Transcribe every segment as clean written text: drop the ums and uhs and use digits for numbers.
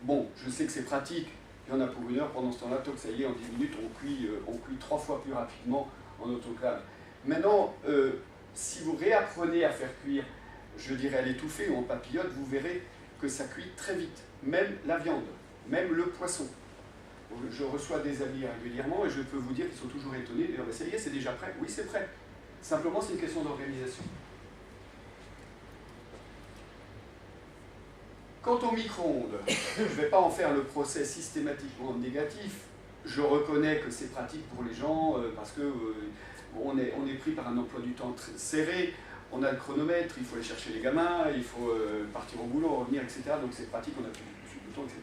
Bon, je sais que c'est pratique, il y en a pour 1 heure, pendant ce temps-là, toc, ça y est, en 10 minutes, on cuit 3 fois plus rapidement en autoclave. Maintenant, si vous réapprenez à faire cuire, je dirais à l'étouffer ou en papillote, vous verrez que ça cuit très vite, même la viande, même le poisson. Je reçois des amis régulièrement et je peux vous dire qu'ils sont toujours étonnés. Ça y est, c'est déjà prêt. Oui, c'est prêt. Simplement, c'est une question d'organisation. Quant au micro-ondes, je ne vais pas en faire le procès systématiquement négatif. Je reconnais que c'est pratique pour les gens parce que on est pris par un emploi du temps très serré. On a le chronomètre, il faut aller chercher les gamins, il faut partir au boulot, revenir, etc. Donc c'est pratique, on a plus de temps, etc.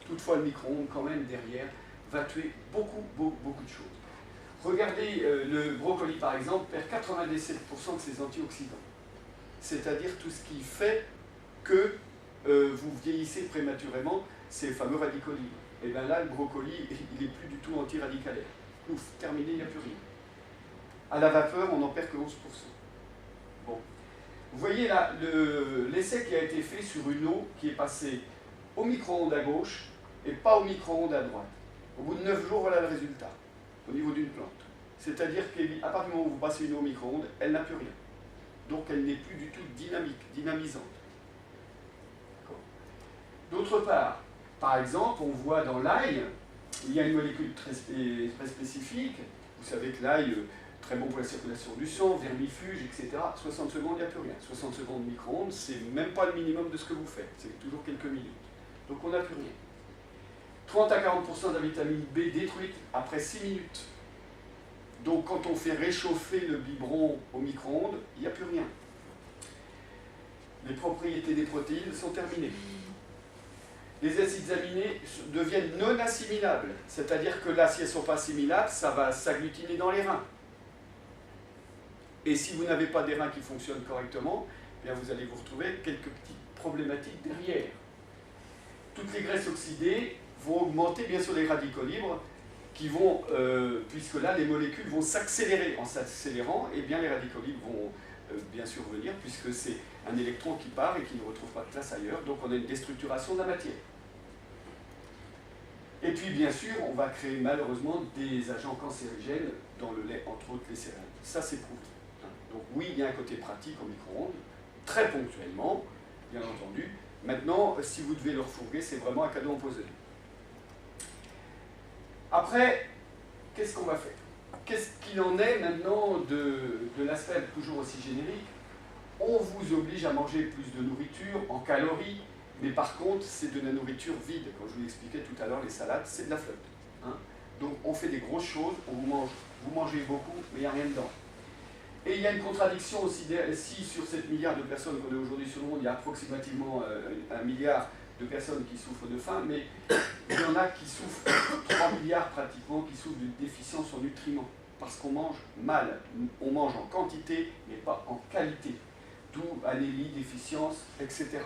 Toutefois, le micro-ondes, quand même, derrière, va tuer beaucoup de choses. Regardez, le brocoli, par exemple, perd 97% de ses antioxydants. C'est-à-dire tout ce qui fait que vous vieillissez prématurément, ces fameux radicaux libres. Et bien là, le brocoli, il n'est plus du tout anti-radicalaire. Ouf, terminé, il n'y a plus rien. À la vapeur, on n'en perd que 11%. Bon. Vous voyez là, l'essai qui a été fait sur une eau qui est passée au micro-ondes à gauche et pas au micro-ondes à droite. Au bout de 9 jours, voilà le résultat, au niveau d'une plante. C'est-à-dire qu'à partir du moment où vous passez une eau au micro-ondes, elle n'a plus rien. Donc elle n'est plus du tout dynamique, dynamisante. D'autre part, par exemple, on voit dans l'ail, il y a une molécule très spécifique. Vous savez que l'ail, très bon pour la circulation du sang, vermifuge, etc. 60 secondes, il n'y a plus rien. 60 secondes micro-ondes, c'est même pas le minimum de ce que vous faites. C'est toujours quelques minutes. Donc on n'a plus rien. 30 à 40% de la vitamine B détruite après 6 minutes. Donc quand on fait réchauffer le biberon au micro-ondes, il n'y a plus rien. Les propriétés des protéines sont terminées. Les acides aminés deviennent non assimilables. C'est-à-dire que là, si elles ne sont pas assimilables, ça va s'agglutiner dans les reins. Et si vous n'avez pas des reins qui fonctionnent correctement, eh bien vous allez vous retrouver avec quelques petites problématiques derrière. Toutes les graisses oxydées vont augmenter bien sûr les radicaux libres qui vont, puisque là les molécules vont s'accélérer. En s'accélérant, eh bien les radicaux libres vont bien sûr venir, puisque c'est un électron qui part et qui ne retrouve pas de place ailleurs, donc on a une déstructuration de la matière. Et puis bien sûr, on va créer malheureusement des agents cancérigènes dans le lait, entre autres les céréales. Ça c'est prouvé. Donc oui, il y a un côté pratique au micro-ondes, très ponctuellement, bien entendu. Maintenant, si vous devez le refourguer, c'est vraiment un cadeau empoisonné. Après, qu'est-ce qu'on va faire? Qu'est-ce qu'il en est maintenant de l'aspect toujours aussi générique? On vous oblige à manger plus de nourriture en calories, mais par contre, c'est de la nourriture vide. Quand je vous l'expliquais tout à l'heure, les salades, c'est de la flotte. Hein. Donc on fait des grosses choses, vous mangez beaucoup, mais il n'y a rien dedans. Et il y a une contradiction aussi, si sur 7 milliards de personnes qu'on est aujourd'hui sur le monde, il y a approximativement 1 milliard de personnes qui souffrent de faim, mais il y en a qui souffrent, 3 milliards pratiquement, qui souffrent d'une déficience en nutriments. Parce qu'on mange mal. On mange en quantité, mais pas en qualité. D'où anémie, déficience, etc.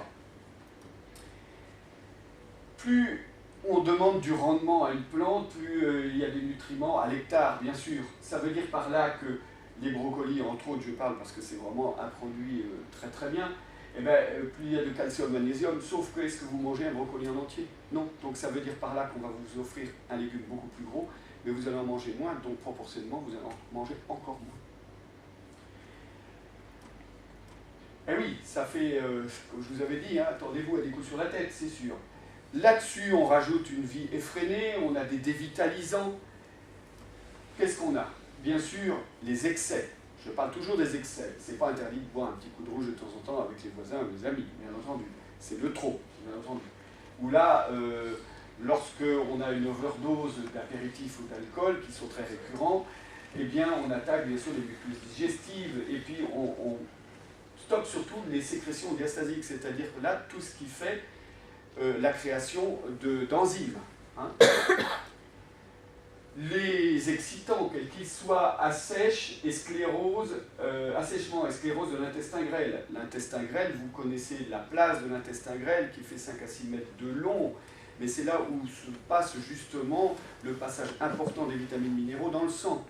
Plus on demande du rendement à une plante, plus il y a des nutriments à l'hectare, bien sûr. Ça veut dire par là que les brocolis, entre autres, je parle parce que c'est vraiment un produit très bien, et bien, plus il y a de calcium, magnésium, sauf que est-ce que vous mangez un brocoli en entier? Non. Donc ça veut dire par là qu'on va vous offrir un légume beaucoup plus gros, mais vous allez en manger moins, donc proportionnellement, vous allez en manger encore moins. Eh oui, ça fait, comme je vous avais dit, hein, attendez-vous à des coups sur la tête, c'est sûr. Là-dessus, on rajoute une vie effrénée, on a des dévitalisants. Qu'est-ce qu'on a? Bien sûr, les excès. Je parle toujours des excès. C'est pas interdit de boire un petit coup de rouge de temps en temps avec les voisins ou les amis, bien entendu. C'est le trop, bien entendu. Ou là, lorsqu'on a une overdose d'apéritifs ou d'alcool, qui sont très récurrents, eh bien, on attaque bien sûr les muqueuses digestives, et puis on stoppe surtout les sécrétions diastasiques, c'est-à-dire que là, tout ce qui fait la création d'enzymes. Hein. Les excitants, quels qu'ils soient, assèchement et sclérose de l'intestin grêle. L'intestin grêle, vous connaissez la place de l'intestin grêle qui fait 5 à 6 mètres de long, mais c'est là où se passe justement le passage important des vitamines minéraux dans le sang.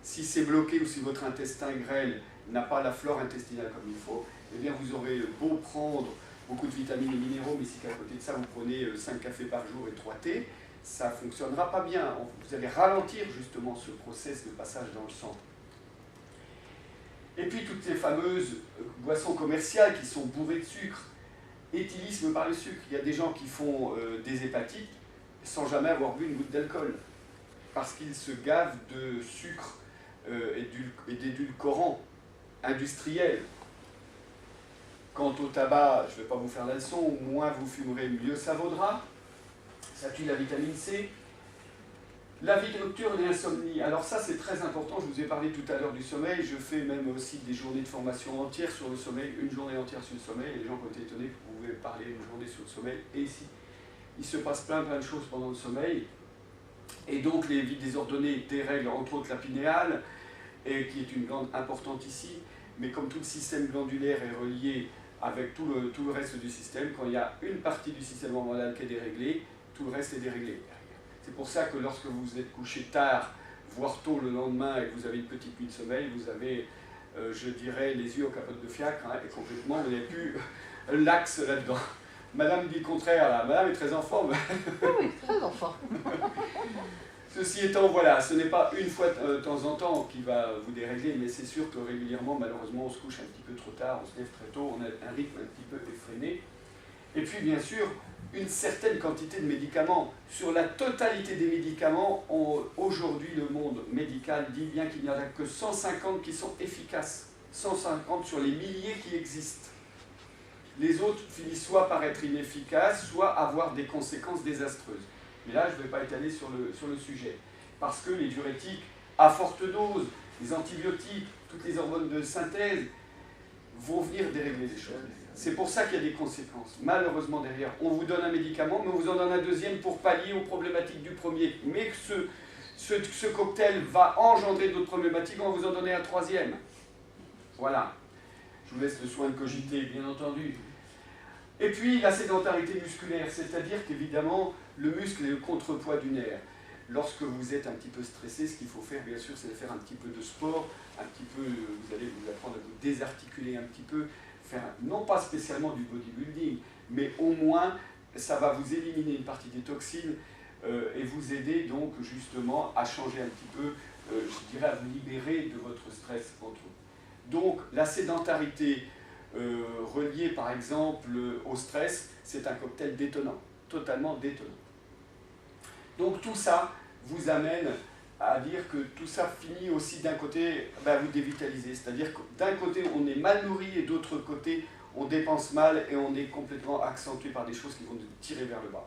Si c'est bloqué ou si votre intestin grêle n'a pas la flore intestinale comme il faut, eh bien vous aurez beau prendre beaucoup de vitamines et minéraux, mais si qu'à côté de ça, vous prenez 5 cafés par jour et 3 thés, ça ne fonctionnera pas bien. Vous allez ralentir justement ce process de passage dans le sang. Et puis toutes ces fameuses boissons commerciales qui sont bourrées de sucre, éthylisme par le sucre. Il y a des gens qui font des hépatites sans jamais avoir bu une goutte d'alcool, parce qu'ils se gavent de sucre et d'édulcorants industriels. Quant au tabac, je ne vais pas vous faire la leçon, moins vous fumerez, mieux ça vaudra. Ça tue la vitamine C. La vie nocturne et l'insomnie. Alors ça, c'est très important. Je vous ai parlé tout à l'heure du sommeil. Je fais même aussi des journées de formation entières sur le sommeil, une journée entière sur le sommeil. Les gens ont été étonnés que vous pouvez parler une journée sur le sommeil. Et ici, il se passe plein de choses pendant le sommeil. Et donc, les vies désordonnées dérèglent entre autres la pinéale, et qui est une glande importante ici. Mais comme tout le système glandulaire est relié avec tout le reste du système, quand il y a une partie du système hormonal qui est déréglée, tout le reste est déréglé. C'est pour ça que lorsque vous êtes couché tard, voire tôt le lendemain, et que vous avez une petite nuit de sommeil, vous avez, je dirais, les yeux aux capotes de fiacre, hein, et complètement, vous n'avez plus l'axe là-dedans. Madame dit le contraire, là. Madame est très en forme. Oui, très en forme. Ceci étant, voilà, ce n'est pas une fois de temps en temps qui va vous dérégler, mais c'est sûr que régulièrement, malheureusement, on se couche un petit peu trop tard, on se lève très tôt, on a un rythme un petit peu effréné. Et puis, bien sûr, une certaine quantité de médicaments. Sur la totalité des médicaments, aujourd'hui, le monde médical dit bien qu'il n'y en a que 150 qui sont efficaces. 150 sur les milliers qui existent. Les autres finissent soit par être inefficaces, soit avoir des conséquences désastreuses. Mais là, je ne vais pas étaler sur le sujet. Parce que les diurétiques, à forte dose, les antibiotiques, toutes les hormones de synthèse, vont venir dérégler les choses. C'est pour ça qu'il y a des conséquences. Malheureusement, derrière, on vous donne un médicament, mais on vous en donne un deuxième pour pallier aux problématiques du premier. Mais ce cocktail va engendrer d'autres problématiques, on va vous en donner un troisième. Voilà. Je vous laisse le soin de cogiter, bien entendu. Et puis, la sédentarité musculaire, c'est-à-dire qu'évidemment, le muscle est le contrepoids du nerf. Lorsque vous êtes un petit peu stressé, ce qu'il faut faire, bien sûr, c'est de faire un petit peu de sport, un petit peu, vous allez vous apprendre à vous désarticuler un petit peu, faire, non pas spécialement du bodybuilding, mais au moins, ça va vous éliminer une partie des toxines et vous aider donc justement à changer un petit peu, je dirais, à vous libérer de votre stress entre autres. Donc, la sédentarité reliée par exemple au stress, c'est un cocktail détonnant, totalement détonnant. Donc tout ça vous amène à dire que tout ça finit aussi d'un côté, vous dévitaliser. C'est-à-dire que d'un côté on est mal nourri et d'autre côté on dépense mal et on est complètement accentué par des choses qui vont nous tirer vers le bas.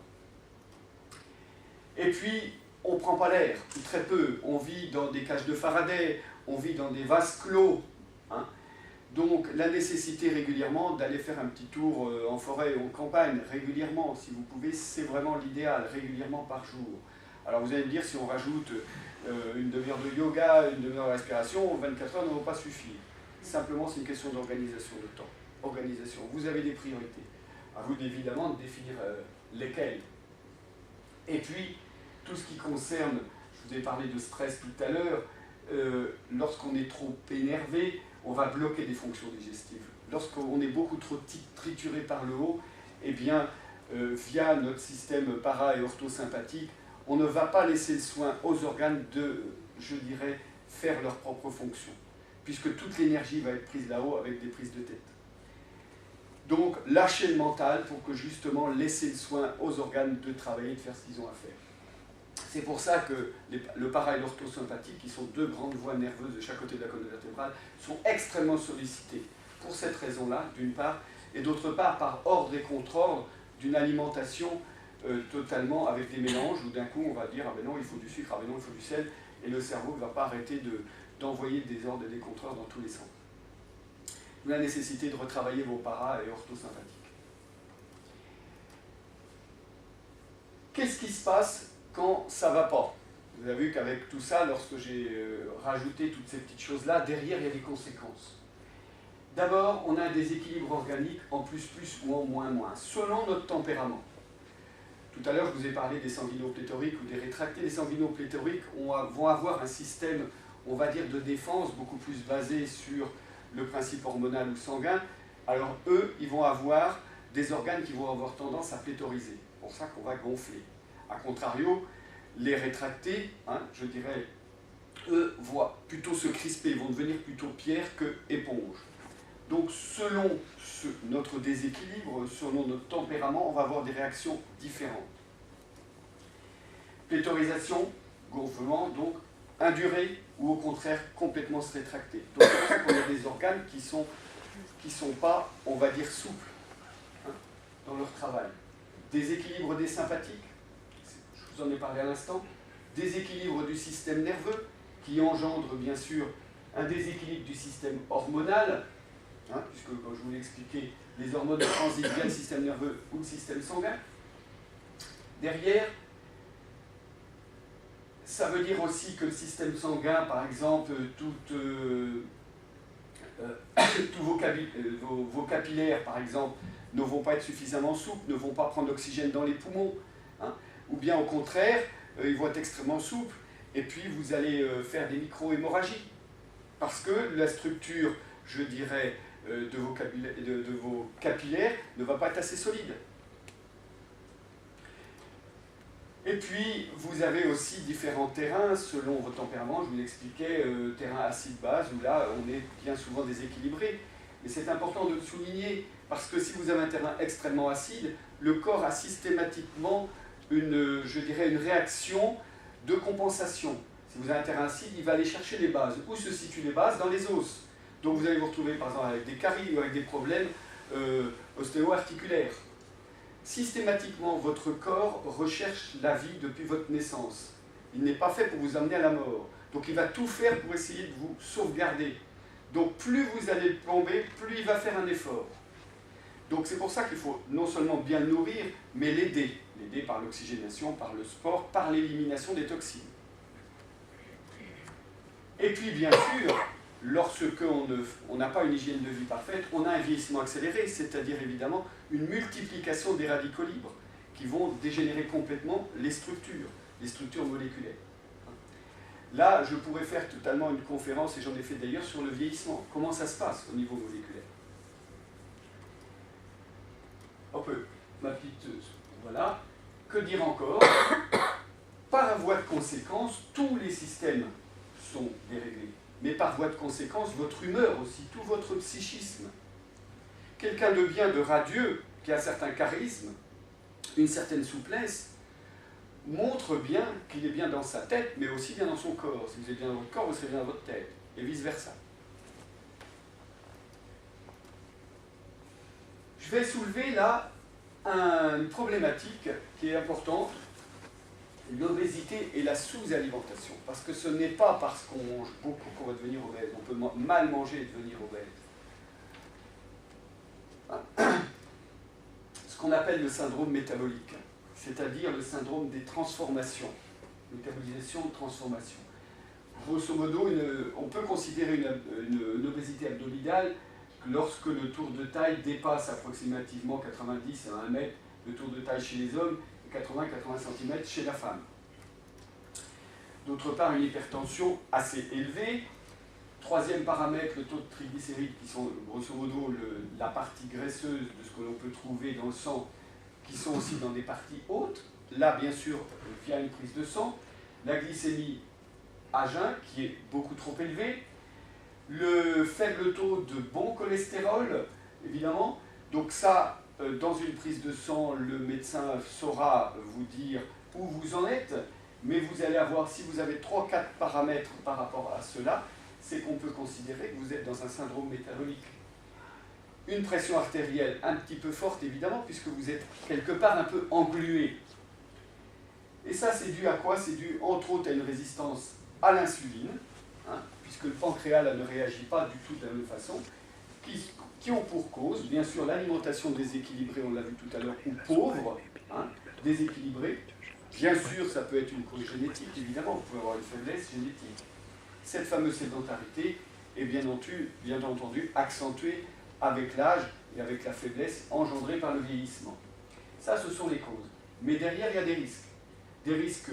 Et puis on ne prend pas l'air, ou très peu. On vit dans des cages de Faraday, on vit dans des vases clos. Hein. Donc la nécessité régulièrement d'aller faire un petit tour en forêt ou en campagne, régulièrement, si vous pouvez, c'est vraiment l'idéal, régulièrement par jour. Alors vous allez me dire, si on rajoute une demi-heure de yoga, une demi-heure de respiration, 24 heures ne vont pas suffire. Simplement, c'est une question d'organisation de temps. Organisation. Vous avez des priorités. À vous évidemment de définir lesquelles. Et puis, tout ce qui concerne, je vous ai parlé de stress tout à l'heure, lorsqu'on est trop énervé, on va bloquer des fonctions digestives. Lorsqu'on est beaucoup trop trituré par le haut, eh bien, via notre système para- et orthosympathique, on ne va pas laisser le soin aux organes de, je dirais, faire leurs propres fonctions, puisque toute l'énergie va être prise là-haut avec des prises de tête. Donc, lâcher le mental pour que justement laisser le soin aux organes de travailler, de faire ce qu'ils ont à faire. C'est pour ça que le para- et l'orthosympathique, qui sont deux grandes voies nerveuses de chaque côté de la colonne vertébrale, sont extrêmement sollicités. Pour cette raison-là, d'une part, et d'autre part, par ordre et contre-ordre d'une alimentation totalement avec des mélanges, où d'un coup on va dire « ah ben non, il faut du sucre, ah ben non, il faut du sel », et le cerveau ne va pas arrêter d'envoyer des ordres et des contre-ordres dans tous les sens. La nécessité de retravailler vos para- et orthosympathiques. Qu'est-ce qui se passe quand ça ne va pas? Vous avez vu qu'avec tout ça, lorsque j'ai rajouté toutes ces petites choses-là, derrière il y a des conséquences. D'abord, on a un déséquilibre organique en plus ou en moins, selon notre tempérament. Tout à l'heure, je vous ai parlé des sanguinopléthoriques ou des rétractés. Les sanguinopléthoriques vont avoir un système, on va dire, de défense beaucoup plus basé sur le principe hormonal ou sanguin. Alors eux, ils vont avoir des organes qui vont avoir tendance à pléthoriser. C'est pour ça qu'on va gonfler. A contrario, les rétractés, je dirais, eux, vont plutôt se crisper, vont devenir plutôt pierre que éponge. Donc selon notre déséquilibre, selon notre tempérament, on va avoir des réactions différentes. Pléthorisation, gonflement, donc induré ou au contraire complètement se rétracter. Donc c'est pour ça qu'on a des organes qui sont pas, on va dire, souples dans leur travail. Déséquilibre des sympathiques, je vous en ai parlé à l'instant, déséquilibre du système nerveux qui engendre bien sûr un déséquilibre du système hormonal, puisque comme je vous l'ai expliqué, les hormones transitent via le système nerveux ou le système sanguin. Derrière, ça veut dire aussi que le système sanguin, par exemple, tous vos capillaires, par exemple, ne vont pas être suffisamment souples, ne vont pas prendre l'oxygène dans les poumons, ou bien au contraire, ils vont être extrêmement souples, et puis vous allez faire des micro-hémorragies, parce que la structure, je dirais, de vos capillaires ne va pas être assez solide. Et puis, vous avez aussi différents terrains selon votre tempérament. Je vous l'expliquais, terrain acide-base, où là, on est bien souvent déséquilibré. Mais c'est important de le souligner, parce que si vous avez un terrain extrêmement acide, le corps a systématiquement une réaction de compensation. Si vous avez un terrain acide, il va aller chercher les bases. Où se situent les bases? Dans les os. Donc vous allez vous retrouver par exemple avec des caries ou avec des problèmes ostéo-articulaires. Systématiquement, votre corps recherche la vie depuis votre naissance. Il n'est pas fait pour vous amener à la mort. Donc il va tout faire pour essayer de vous sauvegarder. Donc plus vous allez le plomber, plus il va faire un effort. Donc c'est pour ça qu'il faut non seulement bien le nourrir, mais l'aider. L'aider par l'oxygénation, par le sport, par l'élimination des toxines. Et puis bien sûr, lorsque on n'a pas une hygiène de vie parfaite, on a un vieillissement accéléré, c'est-à-dire évidemment une multiplication des radicaux libres qui vont dégénérer complètement les structures moléculaires. Là, je pourrais faire totalement une conférence, et j'en ai fait d'ailleurs, sur le vieillissement. Comment ça se passe au niveau moléculaire? Hop, ma petite... Voilà. Que dire encore? Par voie de conséquence, tous les systèmes sont déréglés. Mais par voie de conséquence, votre humeur aussi, tout votre psychisme. Quelqu'un de bien, de radieux, qui a un certain charisme, une certaine souplesse, montre bien qu'il est bien dans sa tête, mais aussi bien dans son corps. Si vous êtes bien dans votre corps, vous serez bien dans votre tête, et vice-versa. Je vais soulever là une problématique qui est importante, l'obésité et la sous-alimentation. Parce que ce n'est pas parce qu'on mange beaucoup qu'on va devenir obèse. On peut mal manger et devenir obèse. Ce qu'on appelle le syndrome métabolique, c'est-à-dire le syndrome des transformations. Métabolisation, transformation. Grosso modo, on peut considérer une obésité abdominale lorsque le tour de taille dépasse approximativement 90 à 1 mètre, le tour de taille chez les hommes, 80-80 cm chez la femme. D'autre part, une hypertension assez élevée. Troisième paramètre, le taux de triglycérides, qui sont grosso modo la partie graisseuse de ce que l'on peut trouver dans le sang, qui sont aussi dans des parties hautes. Là, bien sûr, via une prise de sang. La glycémie à jeun, qui est beaucoup trop élevée. Le faible taux de bon cholestérol, évidemment. Donc ça, dans une prise de sang, le médecin saura vous dire où vous en êtes, mais vous allez avoir, si vous avez 3-4 paramètres par rapport à cela, c'est qu'on peut considérer que vous êtes dans un syndrome métabolique. Une pression artérielle un petit peu forte, évidemment, puisque vous êtes quelque part un peu englué. Et ça, c'est dû à quoi? C'est dû, entre autres, à une résistance à l'insuline, puisque le pancréas là, ne réagit pas du tout de la même façon, qui ont pour cause, bien sûr, l'alimentation déséquilibrée, on l'a vu tout à l'heure, ou pauvre, déséquilibrée. Bien sûr, ça peut être une cause génétique, évidemment, vous pouvez avoir une faiblesse génétique. Cette fameuse sédentarité est bien entendu accentuée avec l'âge et avec la faiblesse engendrée par le vieillissement. Ça, ce sont les causes. Mais derrière, il y a des risques. Des risques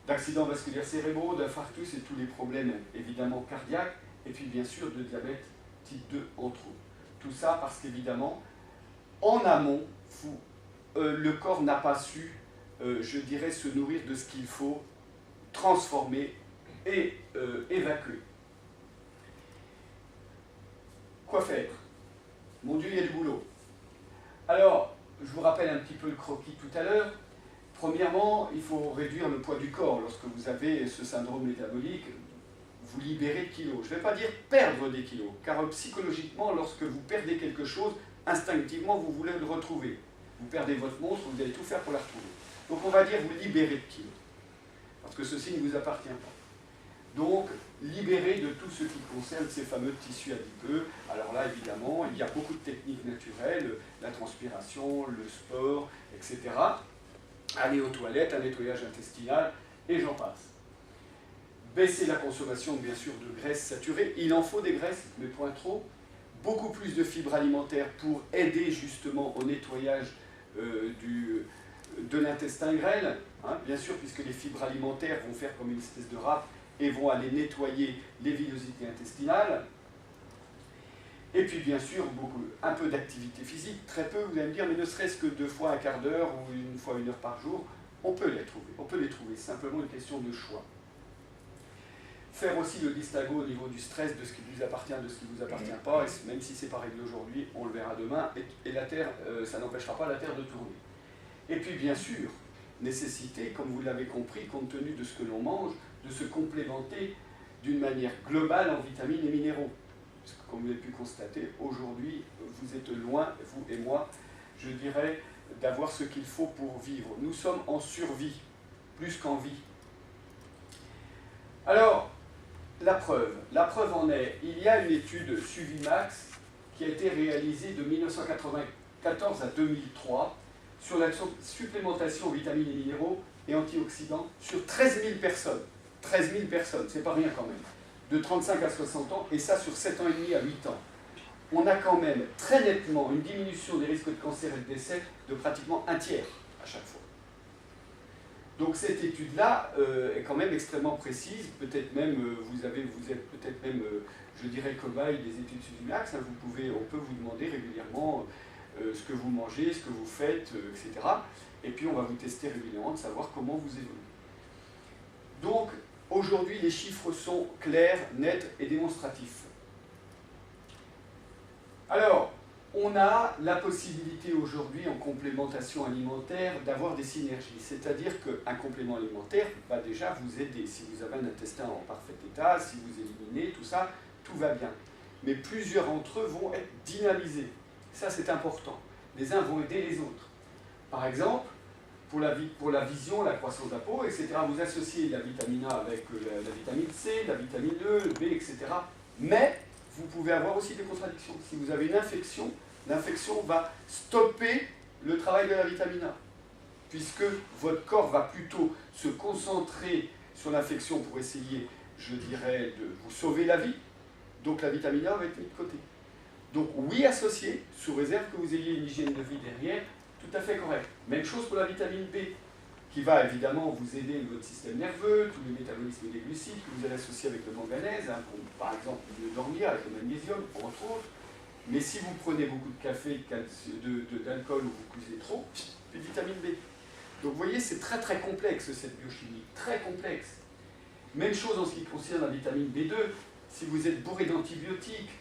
d'accidents vasculaires cérébraux, d'infarctus et tous les problèmes, évidemment, cardiaques, et puis bien sûr de diabète type 2, entre autres. Tout ça parce qu'évidemment, en amont, le corps n'a pas su, je dirais, se nourrir de ce qu'il faut transformer et évacuer. Quoi faire? Mon Dieu, il y a du boulot. Alors, je vous rappelle un petit peu le croquis tout à l'heure. Premièrement, il faut réduire le poids du corps. Lorsque vous avez ce syndrome métabolique, vous libérez de kilos. Je ne vais pas dire perdre des kilos, car psychologiquement, lorsque vous perdez quelque chose, instinctivement, vous voulez le retrouver. Vous perdez votre montre, vous allez tout faire pour la retrouver. Donc on va dire vous libérer de kilos, parce que ceci ne vous appartient pas. Donc, libérer de tout ce qui concerne ces fameux tissus adipeux. Alors là, évidemment, il y a beaucoup de techniques naturelles, la transpiration, le sport, etc. Aller aux toilettes, un nettoyage intestinal, et j'en passe. Baisser la consommation, bien sûr, de graisses saturées. Il en faut des graisses, mais point trop. Beaucoup plus de fibres alimentaires pour aider justement au nettoyage de l'intestin grêle. Hein, bien sûr, puisque les fibres alimentaires vont faire comme une espèce de râpe et vont aller nettoyer les villosités intestinales. Et puis bien sûr, un peu d'activité physique, très peu, vous allez me dire, mais ne serait-ce que 2 fois un quart d'heure ou 1 fois 1 heure par jour, on peut les trouver. On peut les trouver, c'est simplement une question de choix. Faire aussi le distinguo au niveau du stress, de ce qui vous appartient, de ce qui ne vous appartient pas, et même si c'est pas réglé aujourd'hui, on le verra demain, et la Terre, ça n'empêchera pas la Terre de tourner. Et puis bien sûr, nécessité, comme vous l'avez compris, compte tenu de ce que l'on mange, de se complémenter d'une manière globale en vitamines et minéraux. Parce que comme vous avez pu constater, aujourd'hui, vous êtes loin, vous et moi, je dirais, d'avoir ce qu'il faut pour vivre. Nous sommes en survie, plus qu'en vie. Alors, la preuve en est, il y a une étude Suvimax qui a été réalisée de 1994 à 2003 sur la supplémentation en vitamines et minéraux et antioxydants sur 13 000 personnes. 13 000 personnes, c'est pas rien quand même. De 35 à 60 ans, et ça sur 7 ans et demi à 8 ans. On a quand même très nettement une diminution des risques de cancer et de décès de pratiquement 1/3 à chaque fois. Donc cette étude-là est quand même extrêmement précise, peut-être même, vous êtes peut-être même, je dirais, cobaye des études Suvimax, hein, on peut vous demander régulièrement ce que vous mangez, ce que vous faites, etc. Et puis on va vous tester régulièrement de savoir comment vous évoluez. Donc aujourd'hui les chiffres sont clairs, nets et démonstratifs. Alors, on a la possibilité aujourd'hui en complémentation alimentaire d'avoir des synergies. C'est-à-dire qu'un complément alimentaire va déjà vous aider. Si vous avez un intestin en parfait état, si vous éliminez, tout ça, tout va bien. Mais plusieurs d'entre eux vont être dynamisés. Ça, c'est important. Les uns vont aider les autres. Par exemple, pour la vision, la croissance de la peau, etc., vous associez la vitamine A avec la vitamine C, la vitamine E, le B, etc. Mais vous pouvez avoir aussi des contradictions. Si vous avez une infection, l'infection va stopper le travail de la vitamine A, puisque votre corps va plutôt se concentrer sur l'infection pour essayer, je dirais, de vous sauver la vie. Donc la vitamine A va être mise de côté. Donc oui, associé, sous réserve que vous ayez une hygiène de vie derrière, tout à fait correct. Même chose pour la vitamine B, qui va évidemment vous aider votre système nerveux, tout le métabolisme des glucides, que vous allez associer avec le manganèse, hein, pour, par exemple mieux dormir, avec le magnésium, entre autres. Mais si vous prenez beaucoup de café, d'alcool ou vous cuisez trop, plus de vitamine B. Donc vous voyez, c'est très très complexe cette biochimie, très complexe. Même chose en ce qui concerne la vitamine B2, si vous êtes bourré d'antibiotiques,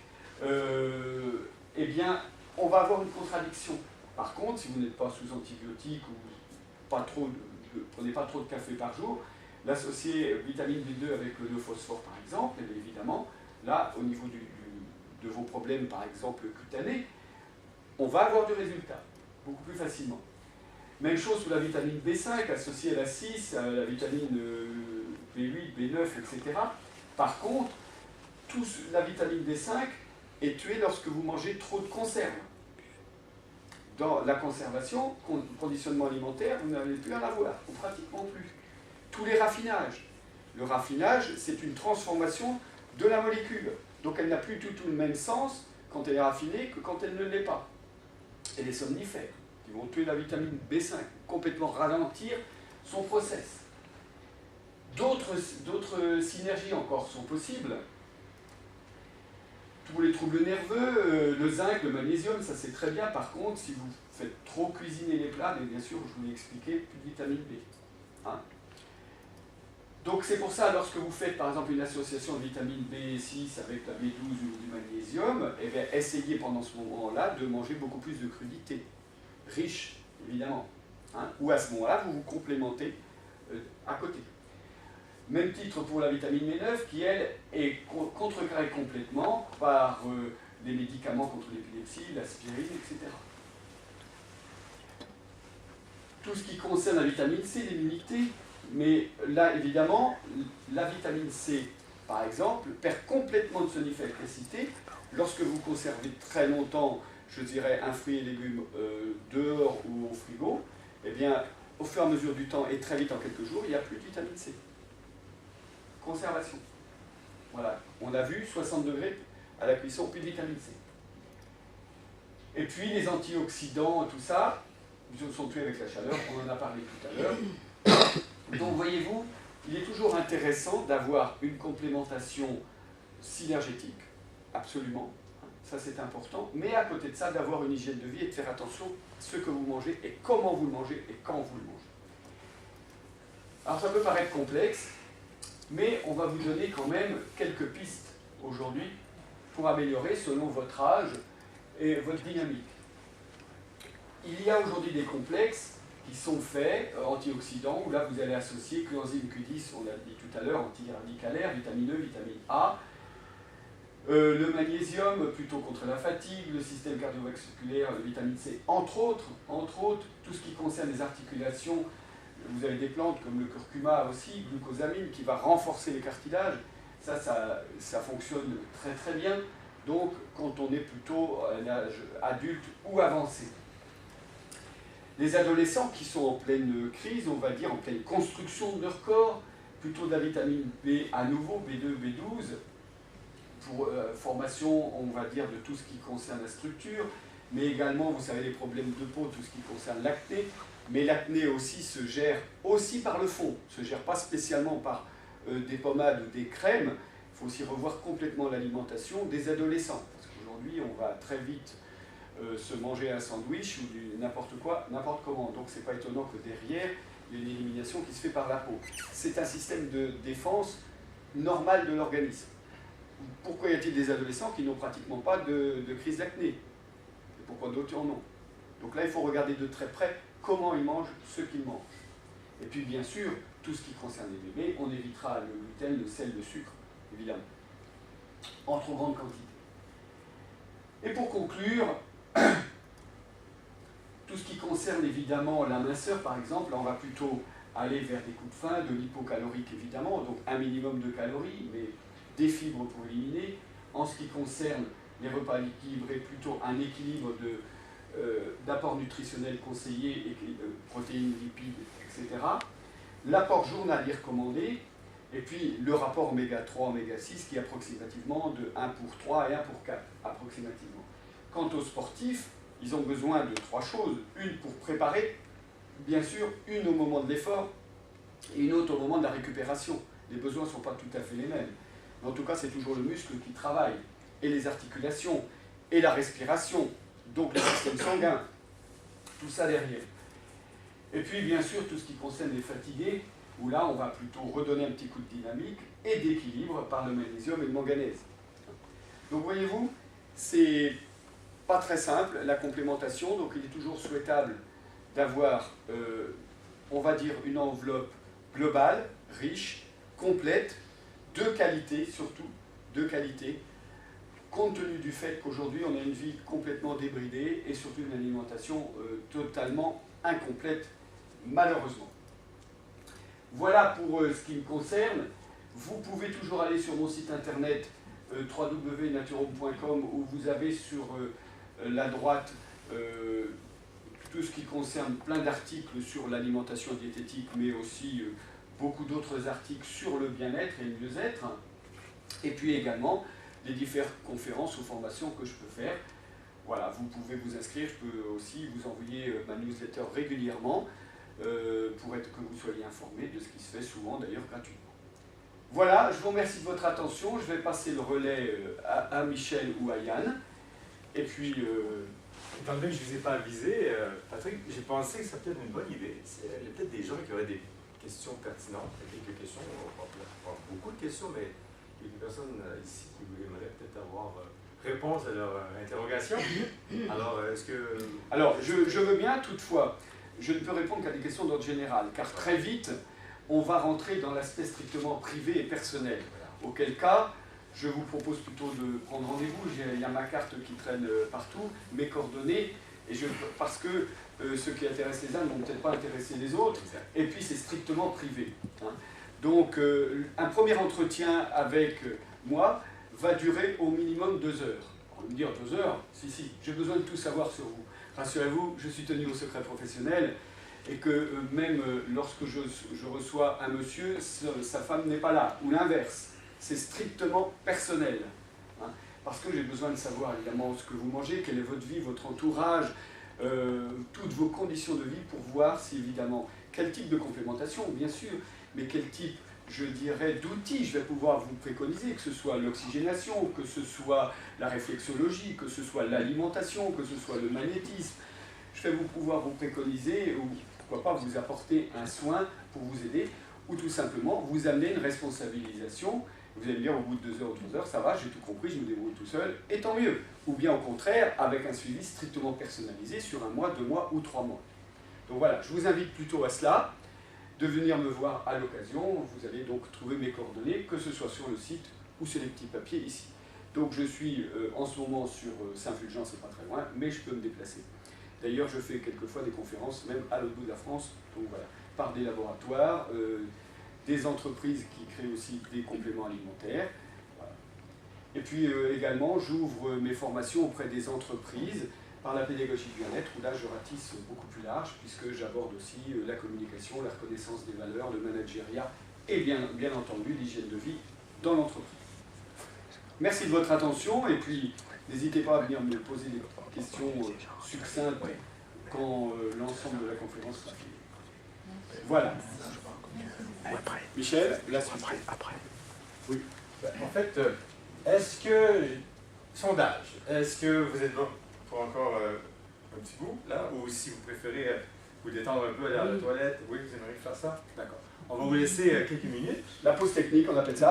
eh bien, on va avoir une contradiction. Par contre, si vous n'êtes pas sous antibiotiques ou prenez pas trop de café par jour, l'associer vitamine B2 avec le phosphore par exemple, et bien évidemment, là, au niveau de vos problèmes par exemple cutanés, on va avoir du résultat, beaucoup plus facilement. Même chose pour la vitamine B5, associée à la 6, à la vitamine B8, B9, etc. Par contre, la vitamine B5 est tuée lorsque vous mangez trop de conserves. Dans la conservation, conditionnement alimentaire, vous n'avez plus à la voir, ou pratiquement plus. Tous les raffinages. Le raffinage, c'est une transformation de la molécule. Donc elle n'a plus du tout le même sens quand elle est raffinée que quand elle ne l'est pas. Et les somnifères, qui vont tuer la vitamine B5, complètement ralentir son process. D'autres synergies encore sont possibles. tous les troubles nerveux, le zinc, le magnésium, ça c'est très bien. Par contre, si vous faites trop cuisiner les plats, mais bien sûr, je vous l'ai expliqué, plus de vitamine B. Hein. Donc c'est pour ça, lorsque vous faites par exemple une association de vitamine B6 avec la B12 ou du magnésium, eh bien, essayez pendant ce moment-là de manger beaucoup plus de crudités, riches évidemment. Hein. Ou à ce moment-là, vous vous complémentez à côté. Même titre pour la vitamine B9 qui, elle, est contrecarrée complètement par les médicaments contre l'épilepsie, l'aspirine, etc. Tout ce qui concerne la vitamine C, l'immunité, mais là, évidemment, la vitamine C, par exemple, perd complètement de son efficacité lorsque vous conservez très longtemps, je dirais, un fruit et légumes dehors ou au frigo. Eh bien, au fur et à mesure du temps, et très vite en quelques jours, il n'y a plus de vitamine C. Conservation. Voilà, on a vu 60 degrés à la cuisson, plus de vitamine C. Et puis les antioxydants, tout ça, ils sont tués avec la chaleur, on en a parlé tout à l'heure. Donc voyez-vous, il est toujours intéressant d'avoir une complémentation synergétique, absolument, ça c'est important, mais à côté de ça, d'avoir une hygiène de vie et de faire attention à ce que vous mangez et comment vous le mangez et quand vous le mangez. Alors ça peut paraître complexe, mais on va vous donner quand même quelques pistes aujourd'hui pour améliorer selon votre âge et votre dynamique. Il y a aujourd'hui des complexes qui sont faits, antioxydants, où là vous allez associer coenzyme Q10, on l'a dit tout à l'heure, antiradicalaire, vitamine E, vitamine A, le magnésium plutôt contre la fatigue, le système cardiovasculaire, la vitamine C, entre autres, tout ce qui concerne les articulations. Vous avez des plantes comme le curcuma aussi, glucosamine, qui va renforcer les cartilages. Ça fonctionne très très bien. Donc, quand on est plutôt à un âge adulte ou avancé. Les adolescents qui sont en pleine crise, on va dire, en pleine construction de leur corps, plutôt de la vitamine B à nouveau, B2, B12, pour formation, on va dire, de tout ce qui concerne la structure, mais également, vous savez, les problèmes de peau, tout ce qui concerne l'acné. Mais l'acné aussi se gère aussi par le fond, ne se gère pas spécialement par des pommades ou des crèmes. Il faut aussi revoir complètement l'alimentation des adolescents. Parce qu'aujourd'hui, on va très vite se manger un sandwich ou du n'importe quoi, n'importe comment. Donc c'est pas étonnant que derrière, il y ait une élimination qui se fait par la peau. C'est un système de défense normal de l'organisme. Pourquoi y a-t-il des adolescents qui n'ont pratiquement pas de crise d'acné? Et pourquoi d'autres en ont? Donc là, il faut regarder de très près comment ils mangent ce qu'ils mangent. Et puis bien sûr, tout ce qui concerne les bébés, on évitera le gluten, le sel, le sucre, évidemment, en trop grande quantité. Et pour conclure, tout ce qui concerne évidemment la minceur, par exemple, là on va plutôt aller vers des coups de faim, de l'hypocalorique évidemment, donc un minimum de calories, mais des fibres pour éliminer. En ce qui concerne les repas équilibrés, plutôt un équilibre d'apport nutritionnel conseillé, protéines, lipides, etc. L'apport journalier recommandé, et puis le rapport oméga 3, oméga 6 qui est approximativement de 1 pour 3 et 1 pour 4, approximativement. Quant aux sportifs, ils ont besoin de 3 choses. Une pour préparer, bien sûr, une au moment de l'effort, et une autre au moment de la récupération. Les besoins ne sont pas tout à fait les mêmes. Mais en tout cas, c'est toujours le muscle qui travaille, et les articulations, et la respiration, donc le système sanguin, tout ça derrière. Et puis, bien sûr, tout ce qui concerne les fatigués, où là, on va plutôt redonner un petit coup de dynamique et d'équilibre par le magnésium et le manganèse. Donc, voyez-vous, c'est pas très simple, la complémentation, donc il est toujours souhaitable d'avoir, on va dire, une enveloppe globale, riche, complète, de qualité surtout, de qualité, compte tenu du fait qu'aujourd'hui on a une vie complètement débridée et surtout une alimentation totalement incomplète, malheureusement. Voilà pour ce qui me concerne. Vous pouvez toujours aller sur mon site internet www.naturhome.com où vous avez sur la droite tout ce qui concerne plein d'articles sur l'alimentation diététique, mais aussi beaucoup d'autres articles sur le bien-être et le mieux-être. Et puis également les différentes conférences ou formations que je peux faire. Voilà, vous pouvez vous inscrire, je peux aussi vous envoyer ma newsletter régulièrement pour que vous soyez informés de ce qui se fait souvent d'ailleurs gratuitement. Voilà, je vous remercie de votre attention. Je vais passer le relais à Michel ou à Yann. Et puis... Étant donné que je ne vous ai pas avisé, Patrick, j'ai pensé que ça peut être une bonne idée. Il y a peut-être des gens qui auraient des questions pertinentes. Il y a quelques questions, pas beaucoup de questions, mais quelques personnes ici qui aimeraient peut-être avoir réponse à leur interrogation. Alors, est-ce que... Alors, je veux bien, toutefois, je ne peux répondre qu'à des questions d'ordre général, car très vite, on va rentrer dans l'aspect strictement privé et personnel. Auquel cas, je vous propose plutôt de prendre rendez-vous. Il y a ma carte qui traîne partout, mes coordonnées, et parce que ce qui intéresse les uns ne vont peut-être pas intéresser les autres, et puis c'est strictement privé. Hein. Donc, un premier entretien avec moi va durer au minimum 2 heures. On va me dire 2 heures, si, j'ai besoin de tout savoir sur vous. Rassurez-vous, je suis tenu au secret professionnel, et que même lorsque je reçois un monsieur, sa femme n'est pas là, ou l'inverse. C'est strictement personnel. Hein, parce que j'ai besoin de savoir évidemment ce que vous mangez, quelle est votre vie, votre entourage, toutes vos conditions de vie pour voir si évidemment, quel type de complémentation, bien sûr, mais quel type, je dirais, d'outils je vais pouvoir vous préconiser, que ce soit l'oxygénation, que ce soit la réflexologie, que ce soit l'alimentation, que ce soit le magnétisme. Je vais pouvoir vous préconiser, ou pourquoi pas vous apporter un soin pour vous aider, ou tout simplement vous amener une responsabilisation. Vous allez me dire au bout de 2 heures ou 3 heures, ça va, j'ai tout compris, je me débrouille tout seul, et tant mieux. Ou bien au contraire, avec un suivi strictement personnalisé sur 1 mois, 2 mois ou 3 mois. Donc voilà, je vous invite plutôt à cela, de venir me voir à l'occasion. Vous allez donc trouver mes coordonnées, que ce soit sur le site ou sur les petits papiers ici. Donc je suis en ce moment sur Saint-Fulgence, c'est pas très loin, mais je peux me déplacer. D'ailleurs, je fais quelquefois des conférences, même à l'autre bout de la France, donc voilà, par des laboratoires, des entreprises qui créent aussi des compléments alimentaires. Voilà. Et puis également, j'ouvre mes formations auprès des entreprises par la pédagogie du bien-être, où là je ratisse beaucoup plus large, puisque j'aborde aussi la communication, la reconnaissance des valeurs, le managériat et bien entendu l'hygiène de vie dans l'entreprise. Merci de votre attention, et puis n'hésitez pas à venir me poser des questions succinctes quand l'ensemble de la conférence sera fini. Voilà. Michel, la suite. Après. Oui. En fait, est-ce que... Sondage. Est-ce que vous êtes bon pour encore un petit bout, là, ou si vous préférez vous détendre un peu, aller à la toilette, oui, vous aimeriez faire ça? D'accord. On va vous laisser quelques minutes. La pause technique, on appelle ça.